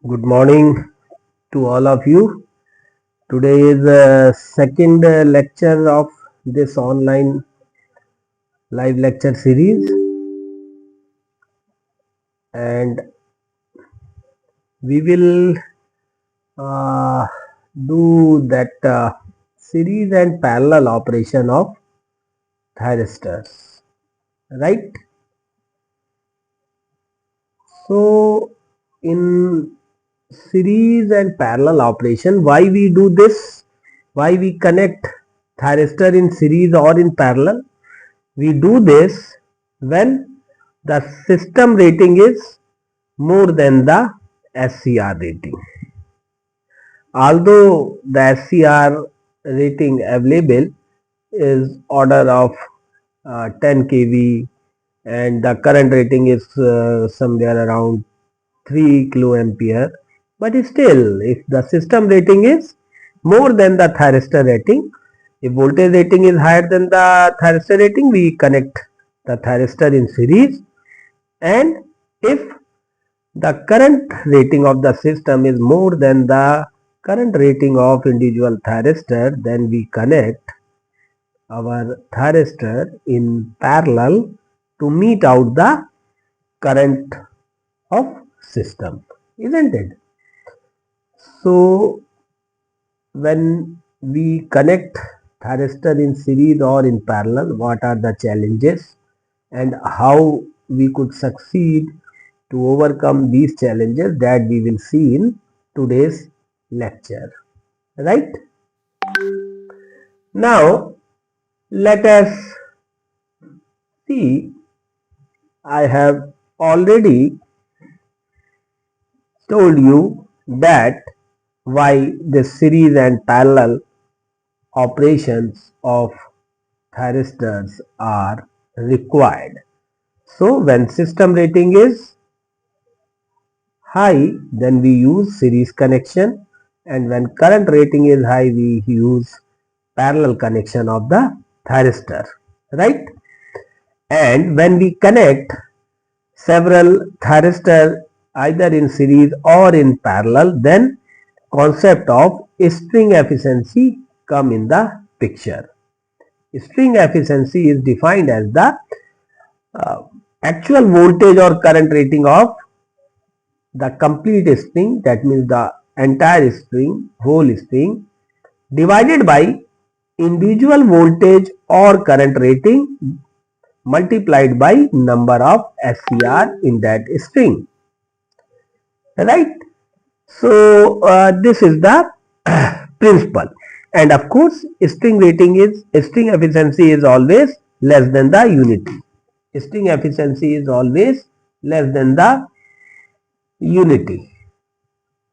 Good morning to all of you. Today is the second lecture of this online live lecture series, and we will uh, do that series and parallel operation of thyristors, right? So, in series and parallel operation, why we do this? Why we connect thyristor in series or in parallel? We do this when the system rating is more than the SCR rating. Although the SCR rating available is order of 10 kV and the current rating is somewhere around 3 kiloampere, but still if the system rating is more than the thyristor rating, if voltage rating is higher than the thyristor rating, we connect the thyristor in series, and if the current rating of the system is more than the current rating of individual thyristor, then we connect our thyristor in parallel to meet out the current of system, isn't it? So when we connect thyristor in series or in parallel, what are the challenges and how we could succeed to overcome these challenges, that we will see in today's lecture, right? Now let us see. I have already told you that why the series and parallel operations of thyristors are required. So when system rating is high, then we use series connection, and when current rating is high, we use parallel connection of the thyristor, right? And when we connect several thyristor either in series or in parallel, then concept of string efficiency come in the picture. String efficiency is defined as the uh, actual voltage or current rating of the complete string, that means the entire string, whole string, divided by individual voltage or current rating multiplied by number of SCR in that string, right? So this is the principle, and of course string efficiency is always less than the unity. String efficiency is always less than the unity.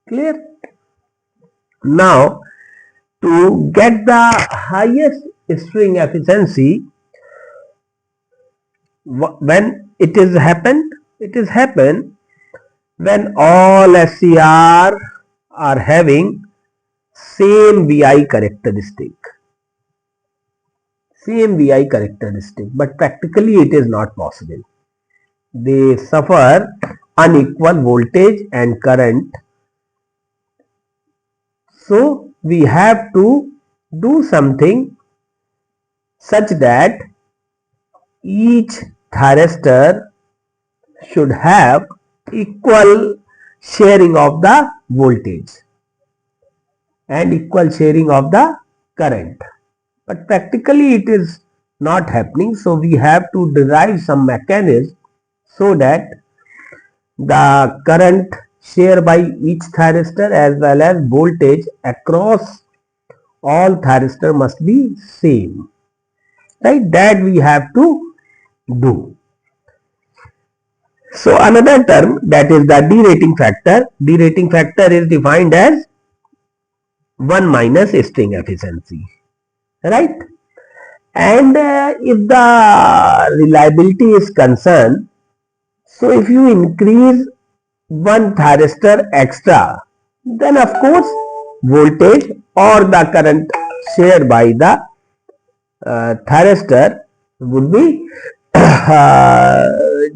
Clear? Now to get the highest string efficiency, when it is happen when all SCR are having same VI characteristic, but practically it is not possible. They suffer unequal voltage and current, so we have to do something such that each thyristor should have equal sharing of the voltage and equal sharing of the current, but practically it is not happening. So we have to derive some mechanism so that the current share by each thyristor as well as voltage across all thyristor must be same, right? That we have to do. So another term, that is the derating factor. Derating factor is defined as 1 minus string efficiency, right? And if the reliability is concerned, so if you increase one thyristor extra, then of course voltage or the current shared by the thyristor would be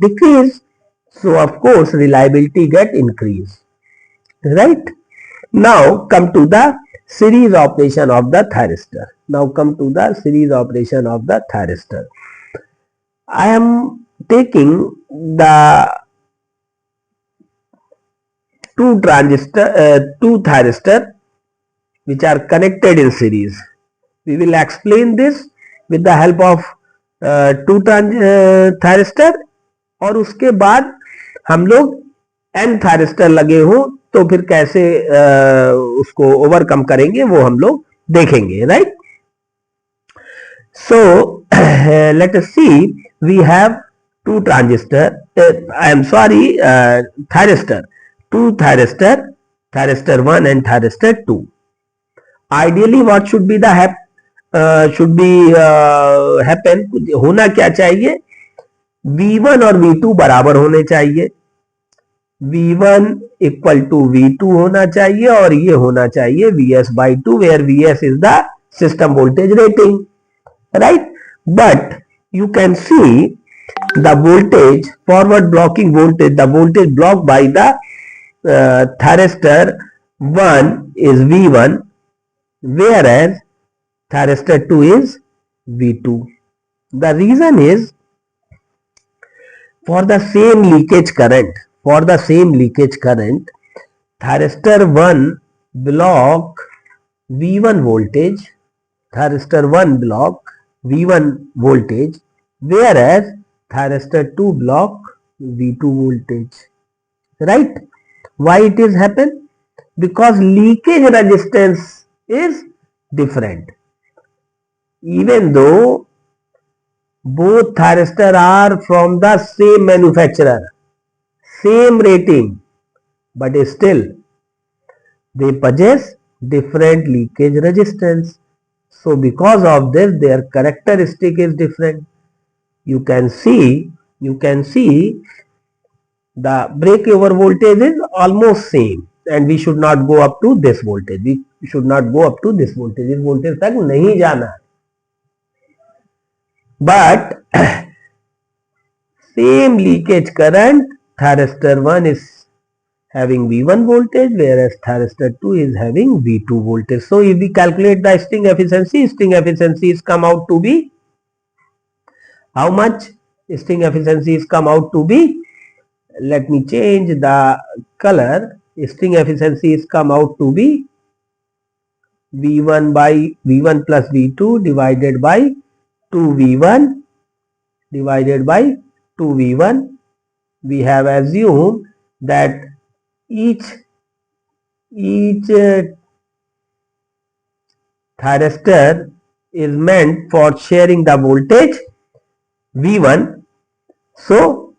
decreased. So of course reliability get increased. right? Now come to the series operation of the thyristor. Now come to the series operation of the thyristor. I am taking the two thyristor which are connected in series. We will explain this with the help of two thyristor और उसके बाद हम लोग n thyristor लगे हों तो फिर कैसे उसको ओवरकम करेंगे वो हम लोग देखेंगे, right? So let us see, we have two transistor, I am sorry, thyristor, two thyristor, thyristor 1 and thyristor 2. Ideally what should be the happen, होना क्या चाहिए? V1 और V2 बराबर होने चाहिए, V1 इक्वल टू V2 होना चाहिए और ये होना चाहिए Vs by 2 where Vs is the system voltage rating, right? But you can see the voltage, forward blocking voltage, the voltage blocked by the thyristor 1 is V1 whereas thyristor 2 is V2. The reason is for the same leakage current, thyristor 1 block V1 voltage, thyristor 1 block V1 voltage whereas thyristor 2 block V2 voltage, right? Why it is happen? Because leakage resistance is different. Even though both thyristor are from the same manufacturer, same rating, but still they possess different leakage resistance. So because of this their characteristic is different. You can see the breakover voltage is almost same and we should not go up to this voltage. We should not go up to this voltage. इस voltage तक नहीं जाना. But same leakage current, thyristor 1 is having V1 voltage whereas thyristor 2 is having V2 voltage. So if we calculate the sting efficiency is come out to be how much? Sting efficiency is come out to be, let me change the color, sting efficiency is come out to be V1 by V1 plus V2 divided by 2V1 divided by 2V1. We have assumed that each thyristor is meant for sharing the voltage V1. So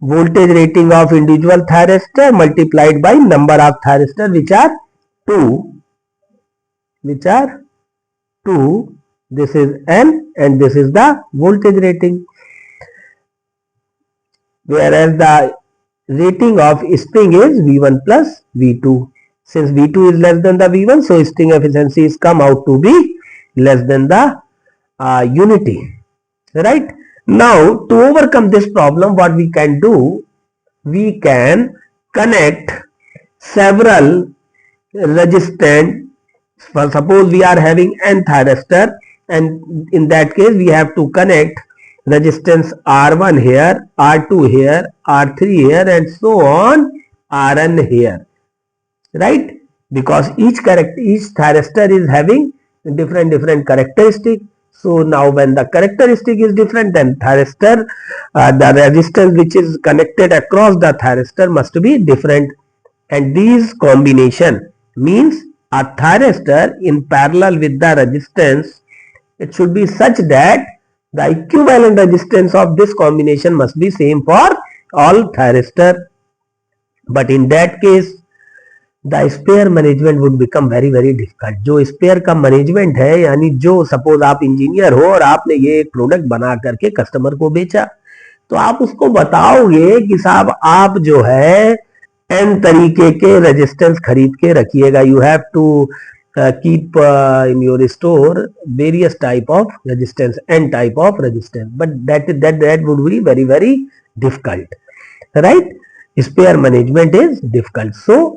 voltage rating of individual thyristor multiplied by number of thyristor which are 2. This is N and this is the voltage rating. Whereas the rating of sting is V1 plus V2. Since V2 is less than the V1, so sting efficiency is come out to be less than the unity. Right? Now, to overcome this problem, what we can do, we can connect several resistant. Suppose we are having n thyristor, and in that case we have to connect resistance R1 here, R2 here, R3 here, and so on Rn here, right? Because each thyristor is having different characteristic. So now when the characteristic is different, then thyristor, the resistance which is connected across the thyristor must be different, and these combination means a thyristor in parallel with the resistance, it should be such that the equivalent resistance of this combination must be same for all thyristor. But in that case the spare management would become very difficult. जो spare का management है, यानी जो suppose आप engineer हो और आपने ये एक प्रोडक्ट बना करके कस्टमर को बेचा, तो आप उसको बताओगे कि साहब आप जो है n तरीके के रेजिस्टेंस खरीद के रखिएगा. You have to keep in your store various type of resistance, n type of resistance, but that would be very difficult, right? spare management is difficult. So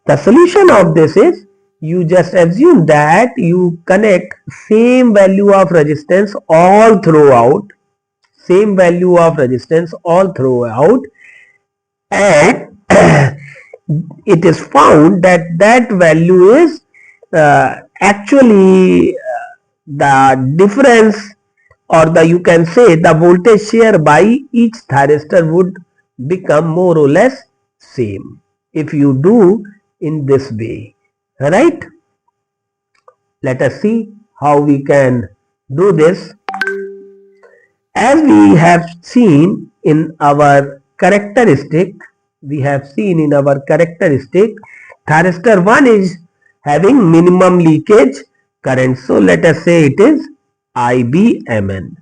the solution of this is, you just assume that you connect same value of resistance all throughout, and it is found that that value is actually the difference, or the, you can say, the voltage share by each thyristor would become more or less same if you do in this way, right? Let us see how we can do this. As we have seen in our characteristic, thyristor 1 is having minimum leakage current. So let us say it is IBMN,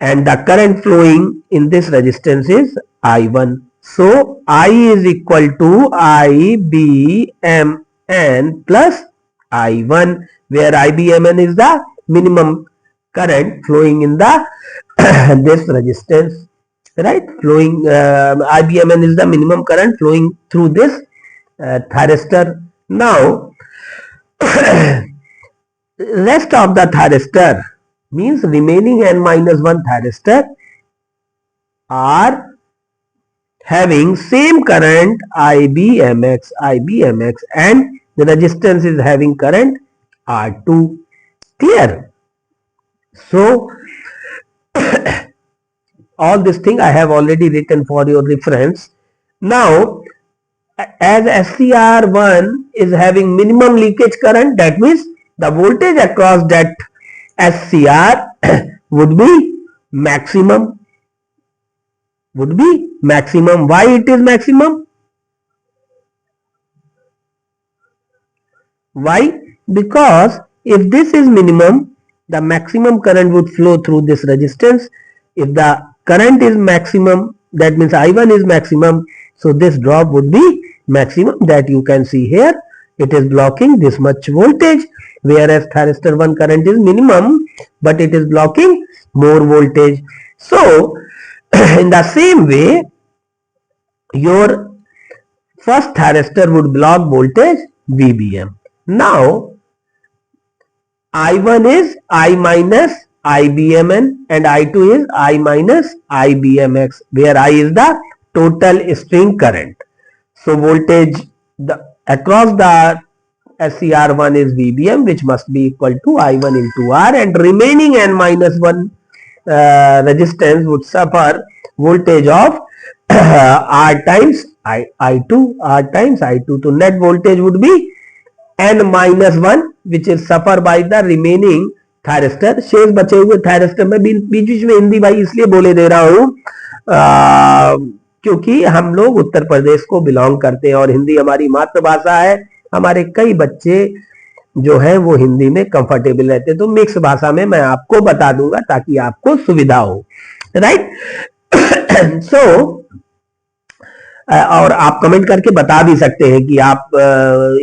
and the current flowing in this resistance is I1. So I is equal to IBMN plus I1, where IBMN is the minimum current flowing in the this resistance, right? IBMN is the minimum current flowing through this thyristor. Now rest of the thyristor, means remaining n-1 thyristor, are having same current IBMX, and the resistance is having current R2. Clear? So all this thing I have already written for your reference. Now as SCR1 is having minimum leakage current, that means the voltage across that SCR would be maximum. Why it is maximum? Why? Because if this is minimum, the maximum current would flow through this resistance. If the current is maximum, that means I1 is maximum, so this drop would be maximum, that you can see here. It is blocking this much voltage, whereas thyristor 1 current is minimum, but it is blocking more voltage. So in the same way, your first thyristor would block voltage VBM. Now I1 is I minus IBMN and I2 is I minus IBMX, where I is the total string current. So voltage across the SCR1 is VBM, which must be equal to I1 into R, and remaining n-1 resistance would suffer voltage of R times I2. So net voltage would be n-1, which is suffer by the remaining thyristor. शेष बचे हुए thyristor में बीच में हिंदी भाई इसलिए बोले दे रहा हूँ क्योंकि हम लोग उत्तर प्रदेश को बिलोंग करते हैं और हिंदी हमारी मातृभाषा है. हमारे कई बच्चे जो है वो हिंदी में कंफर्टेबल रहते हैं, तो मिक्स भाषा में मैं आपको बता दूंगा ताकि आपको सुविधा हो, राइट? सो और आप कमेंट करके बता भी सकते हैं कि आप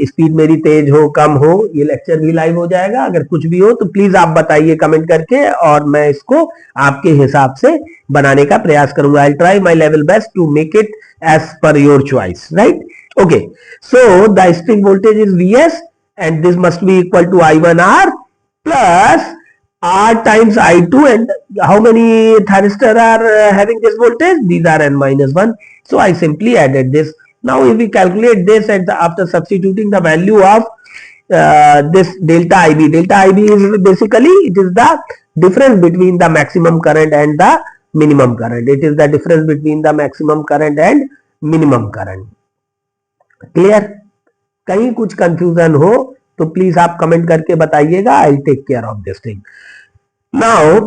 स्पीड मेरी तेज हो कम हो. ये लेक्चर भी लाइव हो जाएगा, अगर कुछ भी हो तो प्लीज आप बताइए कमेंट करके, और मैं इसको आपके हिसाब से बनाने का प्रयास करूंगा. I try my level best to make it as per your choice, right? Okay, so the string voltage is Vs and this must be equal to I1R plus R times I2, and how many thyristor are having this voltage? These are n-1. So I simply added this. Now if we calculate this after substituting the value of this delta IB is basically, it is the difference between the maximum current and the minimum current. It is the difference between the maximum current and minimum current. Clear? कहीं कुछ confusion हो तो please आप comment करके बताइएगा. I will take care of this thing. Now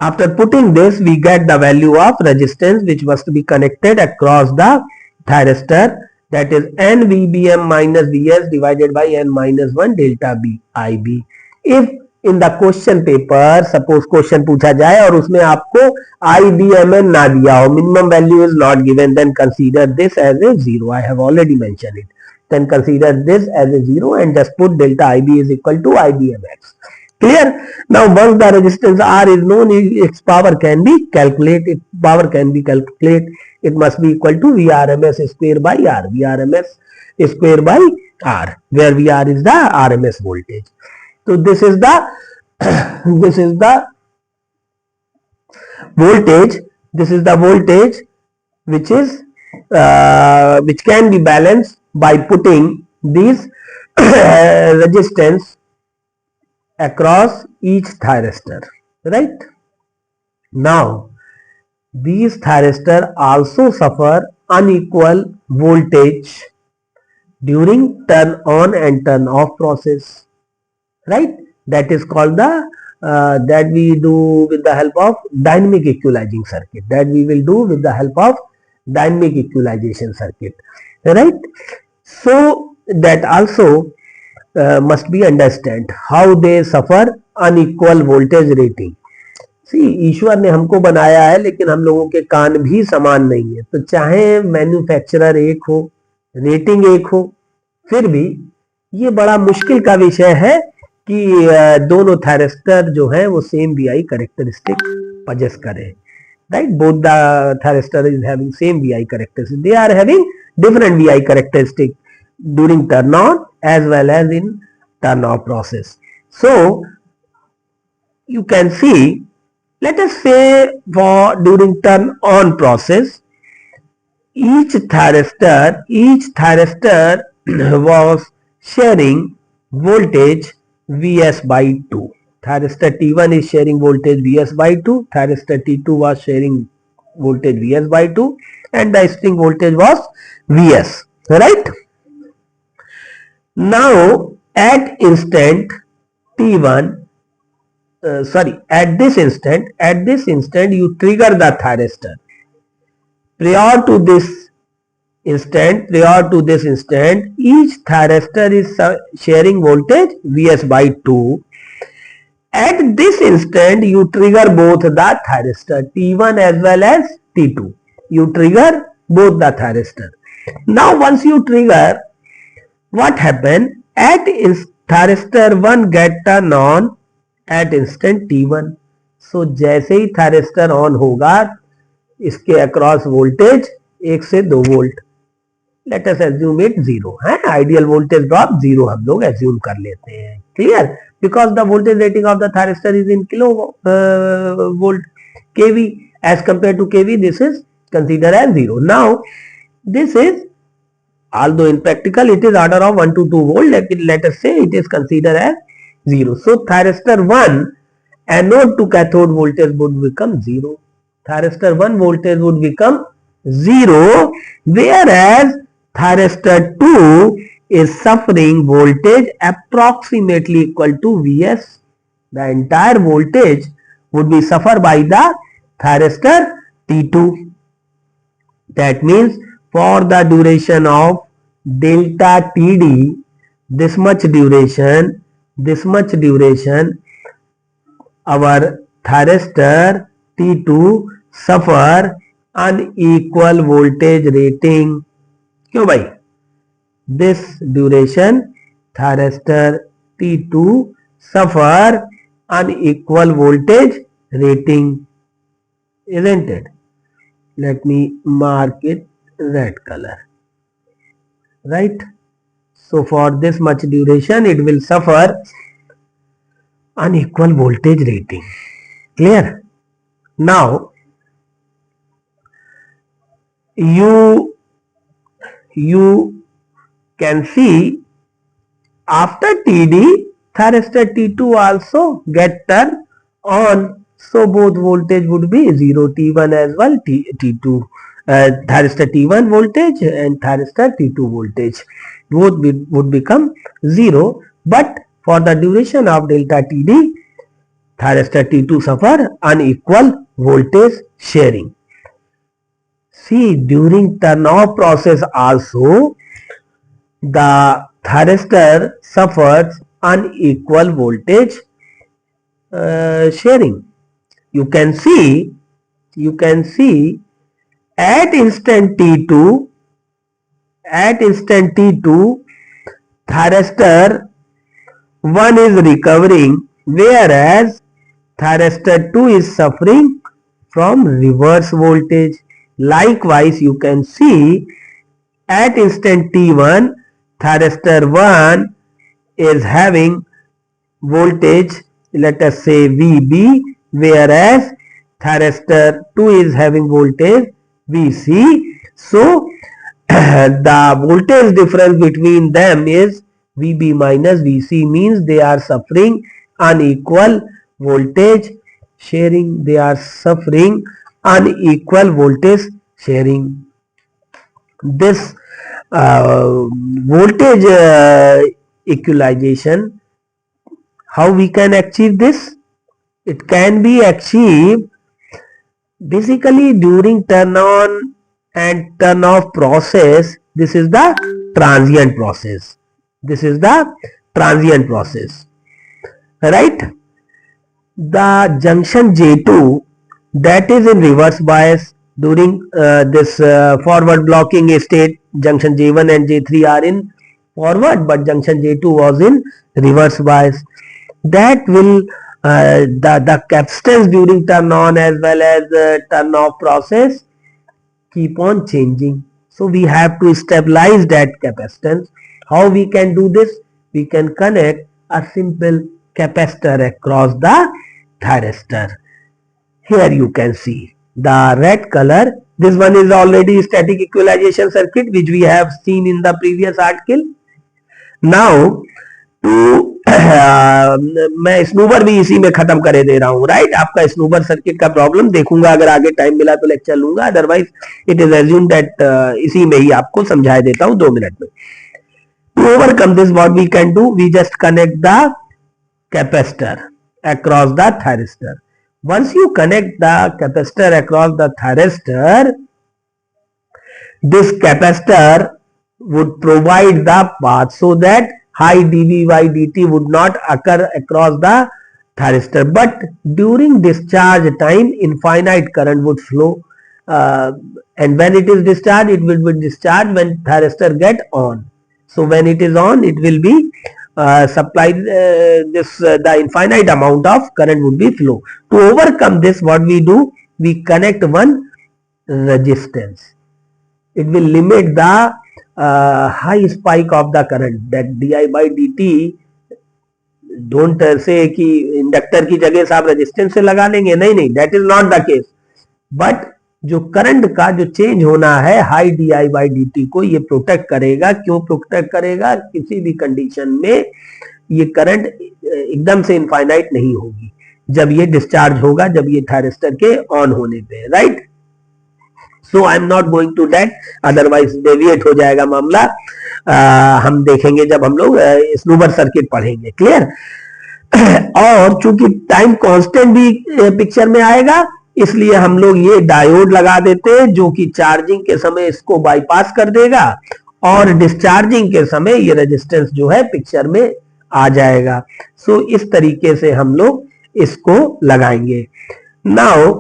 after putting this we get the value of resistance which must be connected across the thyristor, that is nVBM minus Vs divided by n-1 delta B IB. If in the question paper suppose question पूछा जाए और उसमें आपको IBMN ना दिया हो, minimum value is not given, then consider this as a 0. I have already mentioned it. Then consider this as a 0 and just put delta IB is equal to IBMX. Clear? Now once the resistance R is known, its power can be calculated. It must be equal to Vrms square by R. Vrms square by R, where Vr is the RMS voltage. So this is the this is the voltage. This is the voltage which is which can be balanced by putting these resistance across each thyristor, right? Now these thyristor also suffer unequal voltage during turn on and turn off process, right? That is called the that we do with the help of dynamic equalizing circuit. That we will do with the help of dynamic equalization circuit, right? So that also must be understand how they suffer unequal voltage rating. सी ईश्वर ने हमको बनाया है, लेकिन हम लोगों के कान भी समान नहीं है. तो चाहे मैन्युफैक्चरर एक हो, रेटिंग एक हो, फिर भी ये बड़ा मुश्किल का विषय है कि दोनों थायरिस्टर जो है वो सेम वीआई कैरेक्टरिस्टिक पजेस करें, right? Both the thyristor is having same VI characteristic. They are having different VI characteristic during turn on as well as in turn off process. So you can see, let us say for during turn on process, each thyristor was sharing voltage Vs by 2. Thyristor T1 is sharing voltage Vs by 2, thyristor T2 was sharing voltage Vs by 2, and the string voltage was Vs, right? Now at instant T1, at this instant you trigger the thyristor. Prior to this instant, each thyristor is sharing voltage Vs by 2. At this instant, you trigger both the thyristor T1 as well as T2. You trigger both the thyristor. Now, once you trigger, what happen? At thyristor 1 get turn on at instant T1. So, जैसे ही thyristor on होगा, इसके across voltage 1 से 2 volt. Let us assume it 0. Ideal voltage drop 0 हम लोग assume कर लेते हैं. Clear? Because the voltage rating of the thyristor is in kilo volt kV, as compared to kV, this is considered as 0. Now this is, although in practical it is order of 1 to 2 volt, let us say it is considered as 0. So thyristor 1 anode to cathode voltage would become 0. Thyristor 1 voltage would become 0, whereas thyristor 2 is suffering voltage approximately equal to Vs. The entire voltage would be suffered by the thyristor T2. That means for the duration of delta Td, this much duration, our thyristor T2 suffer unequal voltage rating. क्यों भाई? This duration thyristor T2 suffer unequal voltage rating, isn't it? Let me mark it red color, right? So for this much duration it will suffer unequal voltage rating. Clear? Now you can see after TD, thyristor T2 also get turned on. So both voltage would be 0, T1 as well, T2, thyristor T1 voltage and thyristor T2 voltage. Both would become 0. But for the duration of delta TD, thyristor T2 suffer unequal voltage sharing. See, during turn off process also, the thyristor suffers unequal voltage sharing. You can see at instant T2, thyristor 1 is recovering whereas thyristor 2 is suffering from reverse voltage. Likewise, you can see at instant t1, thyristor 1 is having voltage, let us say VB, whereas thyristor 2 is having voltage VC. So the voltage difference between them is VB minus VC, means they are suffering unequal voltage sharing. They are suffering unequal voltage sharing. This voltage equalization, how we can achieve this? It can be achieved basically during turn on and turn off process. This is the transient process. This is the transient process, right? The junction J2, that is in reverse bias during this forward blocking state. Junction J1 and J3 are in forward, but junction J2 was in reverse bias. That will the capacitance during turn on as well as turn off process keep on changing. So we have to stabilize that capacitance. How we can do this? We can connect a simple capacitor across the thyristor. Here you can see the red color. This one is already static equalization circuit, which we have seen in the previous article. Now to मैं स्नूबर भी इसी में खत्म करे दे रहा हूं, right? आपका स्नूबर circuit का प्रॉब्लम देखूंगा, अगर आगे टाइम मिला तो लेक्चर लूंगा, otherwise it is assume that इसी में ही आपको समझा देता हूं 2 मिनट में. To overcome this, what we can do? We just connect the capacitor across the thyristor. Once you connect the capacitor across the thyristor, this capacitor would provide the path so that high dV by dt would not occur across the thyristor, but during discharge time infinite current would flow, and when it is discharged, it will be discharged when thyristor get on. So when it is on, it will be supplied the infinite amount of current would be flow. To overcome this, what we do? We connect one resistance. It will limit the high spike of the current, that di by dt. Don't say कि inductor की जगह से आप resistance से लगा लेंगे, नहीं नहीं, that is not the case. But जो करंट का जो चेंज होना है high D I by D T को ये प्रोटेक्ट करेगा. क्यों प्रोटेक्ट करेगा? किसी भी कंडीशन में ये करंट एकदम से इनफाइनाइट नहीं होगी जब ये डिस्चार्ज होगा, जब ये थायरिस्टर के ऑन होने पे, right? So I am not going to that, otherwise deviate हो जाएगा मामला. हम देखेंगे जब हम लोग स्नूबर सर्किट पढ़ेंगे. क्लियर? और चूंकि टाइम कांस्टेंट भी पिक्चर में आएगा, इसलिए हम लोग ये डायोड लगा देते हैं जो कि चार्जिंग के समय इसको बाईपास कर देगा और डिस्चार्जिंग के समय ये रेजिस्टेंस जो है पिक्चर में आ जाएगा. सो इस तरीके से हम लोग इसको लगाएंगे. नाउ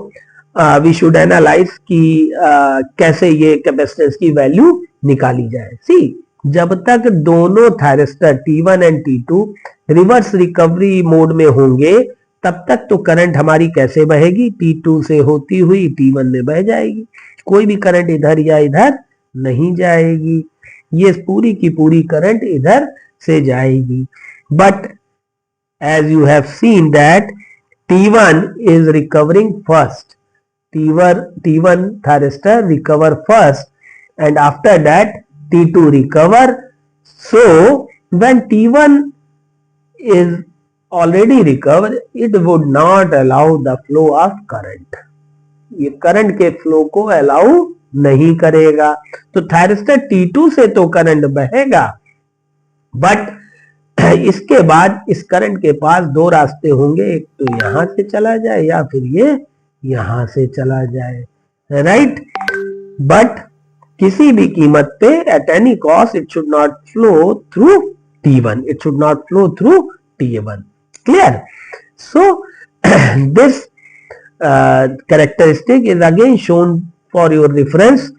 वी शुड एनालाइज कि कैसे ये कैपेसिटेंस की वैल्यू निकाली जाए. सी, जब तक दोनों thyristor T1 and T2 reverse recovery mode में होंगे, तब तक तो करंट हमारी कैसे बहेगी? T2 से होती हुई T1 में बह जाएगी. कोई भी करंट इधर या इधर नहीं जाएगी, ये पूरी की पूरी करंट इधर से जाएगी. But as you have seen that T1 is recovering first. T1 thyristor recover first and after that T2 recover. So when T1 is already recovered, it would not allow the flow of current. ये current के flow को allow नहीं करेगा. तो thyristor T2 से तो current बहेगा, but इसके बाद इस करंट के पास दो रास्ते होंगे, एक तो यहां से चला जाए या फिर ये यहां से चला जाए, राइट? बट किसी भी कीमत पे at any cost it should not flow through T1, it should not flow through T1. Clear? So this characteristic is again shown for your reference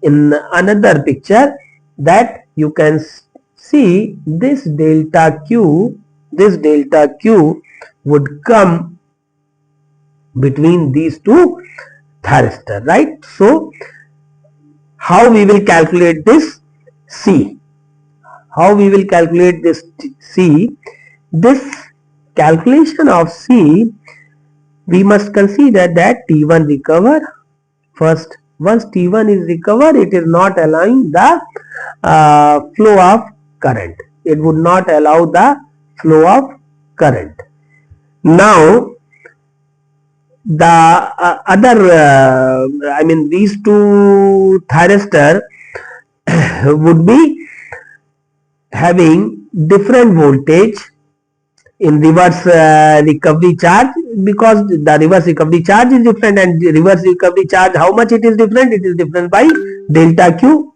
in another picture, that you can see this delta Q would come between these two thyristor, right? So how we will calculate this C? How we will calculate this C? This calculation of C, we must consider that T1 recover first. Once T1 is recovered, it is not allowing the flow of current. It would not allow the flow of current. Now the these two thyristor would be having different voltage in reverse recovery charge, because the reverse recovery charge is different, and the reverse recovery charge, how much it is different? It is different by delta Q,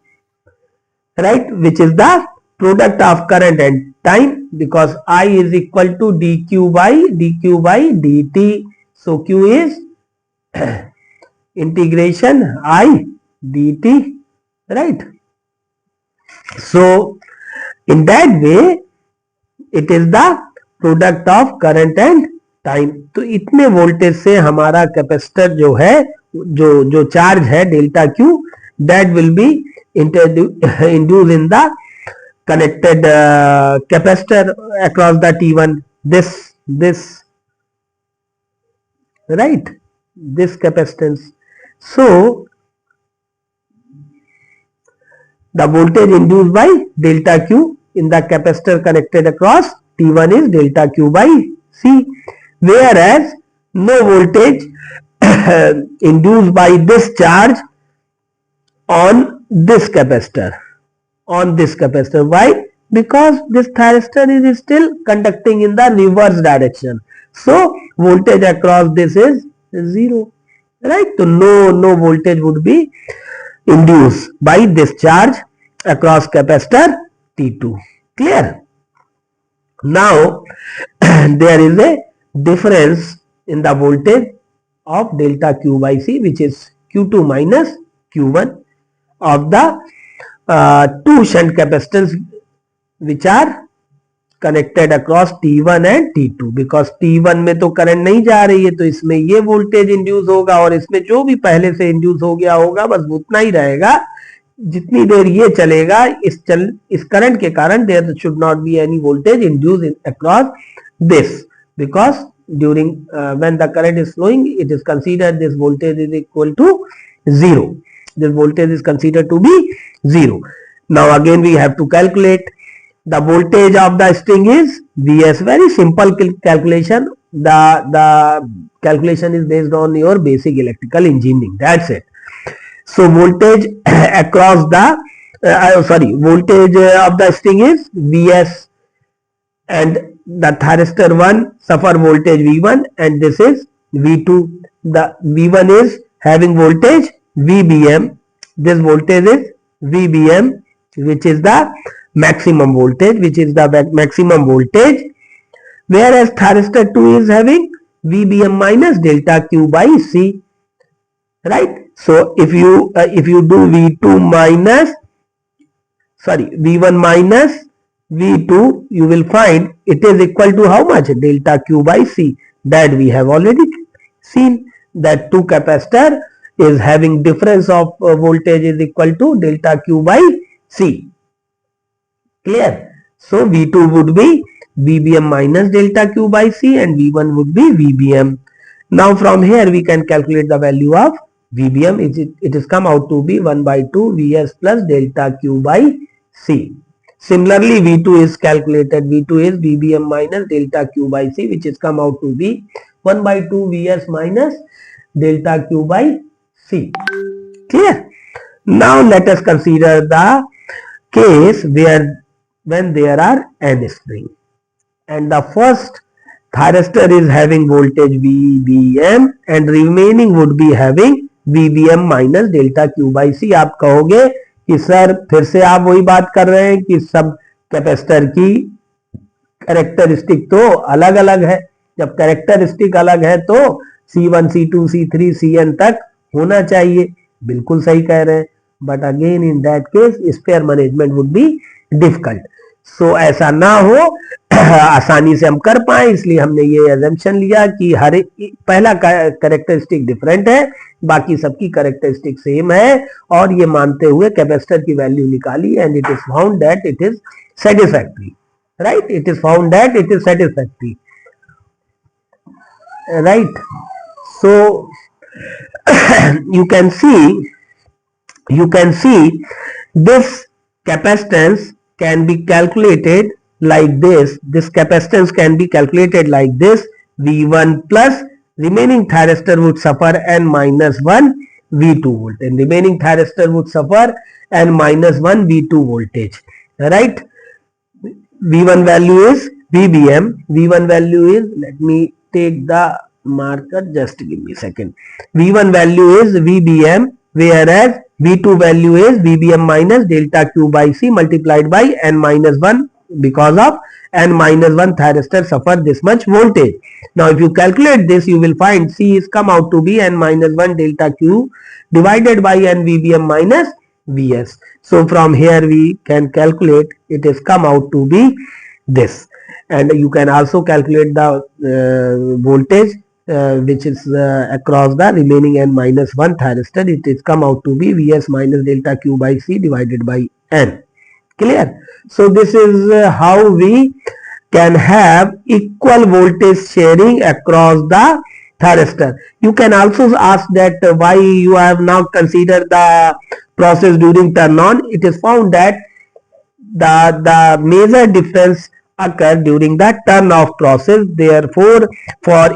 right, which is the product of current and time, because I is equal to dq by dt. So Q is integration I dt, right? So in that way it is the product of current and time. तो इतने voltage से हमारा capacitor जो है, जो charge है delta Q, that will be induce in the connected capacitor across the T1. this right, this capacitance. So the voltage induced by delta Q in the capacitor connected across T1 is delta Q by C, whereas no voltage induced by this charge on this capacitor. Why? Because this thyristor is still conducting in the reverse direction. So voltage across this is 0, right? So no voltage would be induced by this charge across capacitor T2. Clear? Now there is a difference in the voltage of delta Q by C, which is Q2 minus Q1 of the two shunt capacitors which are connected across T1 and T2. because T1 में तो current नहीं जा रही है, तो इसमें ये voltage induce होगा, और इसमें जो भी पहले से इंड्यूस हो गया होगा बस उतना ही रहेगा जितनी देर ये चलेगा. इस करंट के कारण there should not be any voltage induce across this, because during when the current is flowing, it is considered this voltage is equal to 0. This voltage is considered to be 0. Now again we have to calculate the voltage of the string is Vs. Very simple calculation. The calculation is based on your basic electrical engineering. That's it. So voltage across the voltage of the string is Vs, and the thyristor 1 suffer voltage V1, and this is V2. The V1 is having voltage VBM. This voltage is VBM, which is the maximum voltage, whereas thyristor 2 is having VBM minus delta Q by C, right? So if you do V1 minus V2, you will find it is equal to how much? Delta Q by C. That we have already seen, that two capacitor is having difference of voltage is equal to delta Q by C. Clear? So V2 would be VBM minus delta Q by C, and V1 would be VBM. Now from here we can calculate the value of VBM. It is come out to be 1 by 2 Vs plus delta Q by C. Similarly, V2 is calculated. V2 is VBM minus delta Q by C, which is come out to be 1 by 2 Vs minus delta Q by C. Clear? Now let us consider the case when there are n string, and the first thyristor is having voltage VBM and remaining would be having VBM minus delta Q by C. आप कहोगे कि sir फिर से आप वही बात कर रहे हैं कि सब कैपेसिटर की कैरेक्टरिस्टिक तो अलग अलग है. जब कैरेक्टरिस्टिक अलग है तो C1, C2, C3, Cn तक होना चाहिए. बिल्कुल सही कह रहे हैं, but again in that case spare management would be difficult. So ऐसा ना हो आसानी से हम कर पाए, इसलिए हमने ये अजम्पशन लिया कि हर पहला कैरेक्टरिस्टिक डिफरेंट है, बाकी सबकी कैरेक्टरिस्टिक सेम है, और ये मानते हुए कैपेसिटर की वैल्यू निकाली, and it is found that it is satisfactory, right, it is found that it is satisfactory, right. So you can see this capacitance can be calculated like this. This capacitance can be calculated like this: V1 plus remaining thyristor would suffer n minus 1 V2 volt, and remaining thyristor would suffer n minus 1 V2 voltage, right. V1 value is VBM. V1 value is, let me take the marker, just give me a second. V1 value is VBM, whereas V2 value is VBM minus delta Q by C multiplied by n minus 1, because of n minus 1 thyristor suffer this much voltage. Now if you calculate this, you will find C is come out to be n minus 1 delta Q divided by n VBM minus Vs. So from here we can calculate, it is come out to be this, and you can also calculate the voltage which is across the remaining n minus 1 thyristor. It is come out to be Vs minus delta Q by C divided by n. Clear? So this is how we can have equal voltage sharing across the thyristor. You can also ask that why you have now considered the process during turn on. It is found that the major difference occur during the turn off process. Therefore, for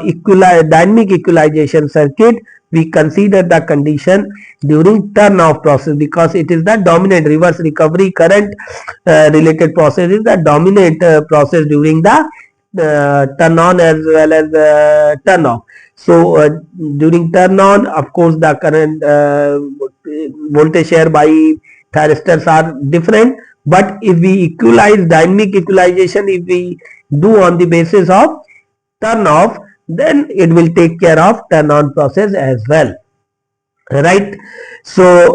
dynamic equalization circuit, we consider the condition during turn off process, because it is the dominant reverse recovery current related process is the dominant process during the turn on as well as turn off. So during turn on, of course, the current voltage share by thyristors are different, but if we equalize dynamic equalization, if we do on the basis of turn off, then it will take care of turn on process as well, right. So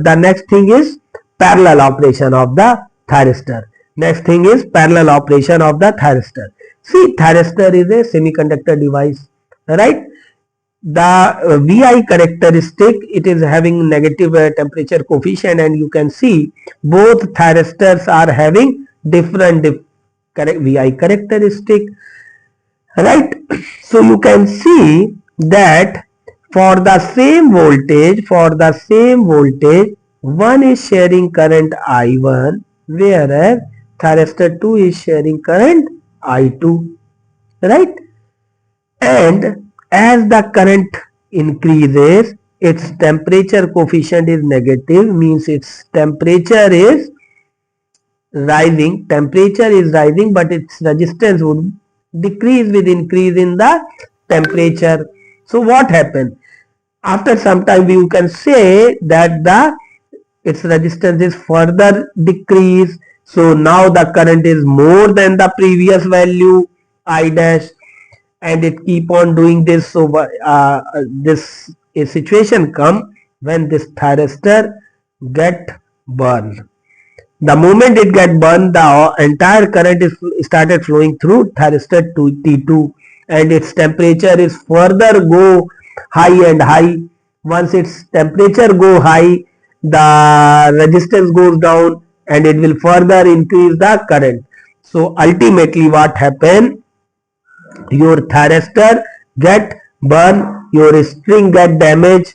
the next thing is parallel operation of the thyristor. Next thing is parallel operation of the thyristor. See, thyristor is a semiconductor device, right. The Vi characteristic, it is having negative temperature coefficient, and you can see both thyristors are having different Vi characteristic, right. So you can see that for the same voltage, one is sharing current I1, whereas thyristor 2 is sharing current I2, right. And as the current increases, its temperature coefficient is negative, means its temperature is rising, but its resistance would decrease with increase in the temperature. So what happened? After some time, you can say that its resistance is further decreased. So now the current is more than the previous value I dash, and it keep on doing this. So this a situation come when this thyristor get burned. The moment it get burned, the entire current is started flowing through thyristor T2, and its temperature is further go high and high. Once its temperature go high, the resistance goes down, and it will further increase the current. So ultimately what happen? Your thyristor get burned, your string get damaged.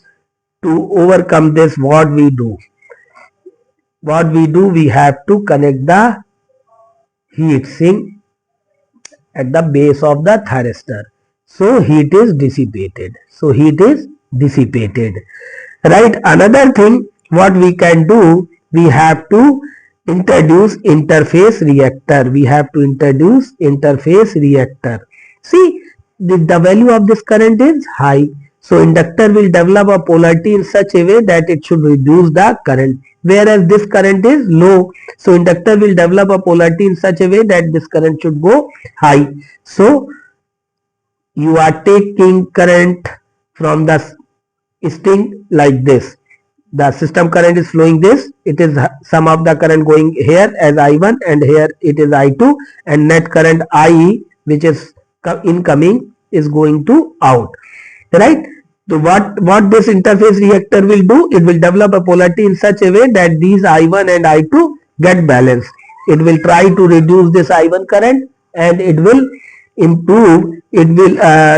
To overcome this, what we do? We have to connect the heat sink at the base of the thyristor. So heat is dissipated. Right. Another thing, what we can do, we have to introduce interface reactor. See, the value of this current is high. So inductor will develop a polarity in such a way that it should reduce the current. Whereas this current is low. So inductor will develop a polarity in such a way that this current should go high. So you are taking current from the string like this. the system current is flowing this, it is sum of the current going here as I1 and here it is I2, and net current IE which is incoming is going to out, right? So what this interface reactor will do, it will develop a polarity in such a way that these I1 and I2 get balanced. It will try to reduce this I1 current and it will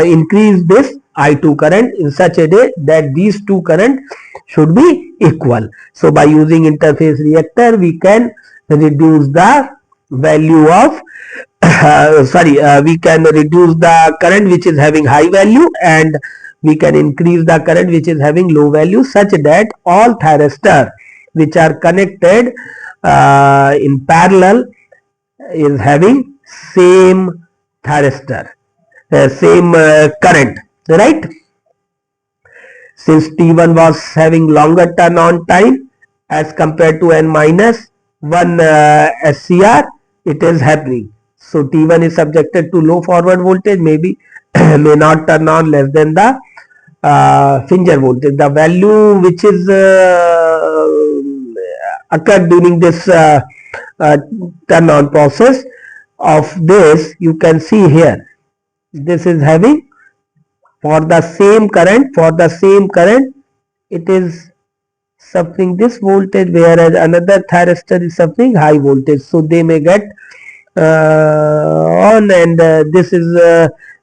increase this I2 current in such a way that these two current should be equal. So by using interface reactor we can reduce the value of we can reduce the current which is having high value and we can increase the current which is having low value, such that all thyristor which are connected in parallel is having same thyristor, same current, right? Since T1 was having longer turn on time as compared to N minus 1 SCR, it is happening. So T1 is subjected to low forward voltage, maybe may not turn on less than the Finger voltage. The value which is occurred during this turn on process of this, you can see here, this is having for the same current it is suffering this voltage, whereas another thyristor is suffering high voltage, so they may get on, and this is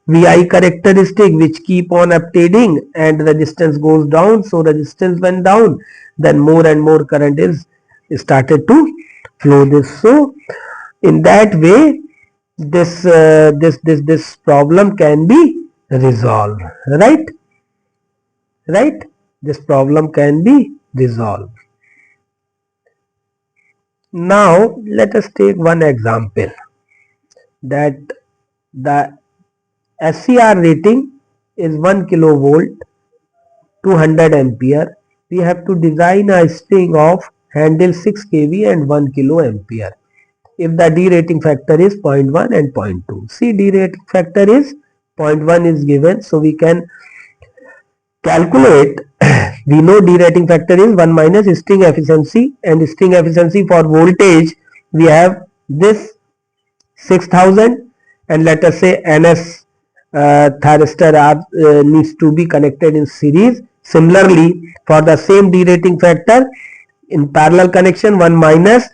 VI characteristic which keep on updating and resistance goes down. So resistance went down, then more and more current is started to flow this. So in that way this problem can be resolved, right? This problem can be resolved. Now let us take one example, that the SCR rating is 1 kilovolt 200 ampere. We have to design a string of handle 6 kV and 1 kilo ampere. If the D rating factor is 0.1 and 0.2. See, D rating factor is 0.1 is given, so we can calculate. We know D rating factor is 1 minus string efficiency, and string efficiency for voltage we have this 6000, and let us say NS thyristor needs to be connected in series. Similarly, for the same D rating factor in parallel connection, 1 minus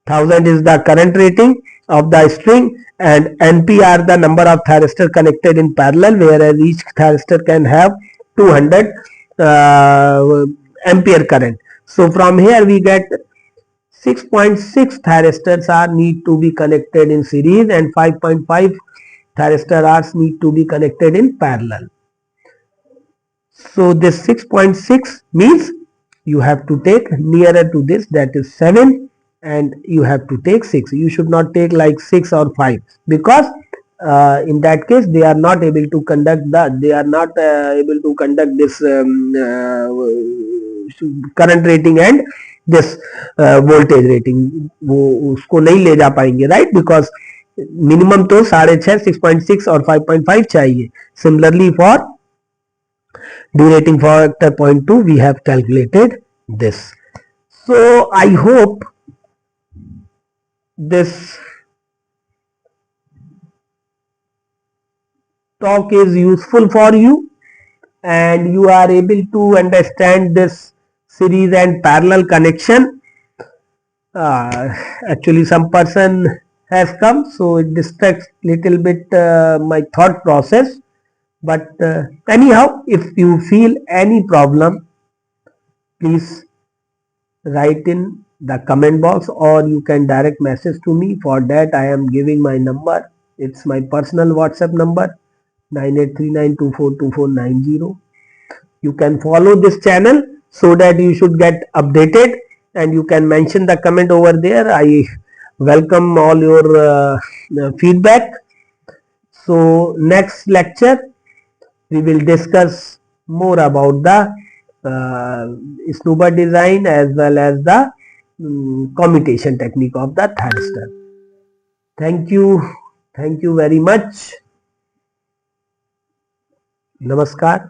1000 is the current rating of the string, and NP are the number of thyristor connected in parallel, whereas each thyristor can have 200 ampere current. So from here we get 6.6 thyristors are need to be connected in series and 5.5 thyristors need to be connected in parallel. So this 6.6 means you have to take nearer to this, that is 7, and you have to take 6. You should not take like 6 or 5, because in that case they are not able to conduct this current rating and this voltage rating, वो उसको नहीं ले जा पाएंगे, right? Because minimum तो 6.5, 6.6 और 5.5 चाहिए. Similarly for D rating factor 0.2 we have calculated this. So I hope this talk is useful for you and you are able to understand this series and parallel connection. Actually some person has come, so it distracts little bit my thought process, but anyhow, if you feel any problem, please write in the comment box, or you can direct message to me. For that I am giving my number. It's my personal WhatsApp number, 9839242490. You can follow this channel so that you should get updated, and you can mention the comment over there. I welcome all your feedback. So next lecture we will discuss more about the snooper design as well as the commutation technique of the thyristor. Thank you very much. Namaskar.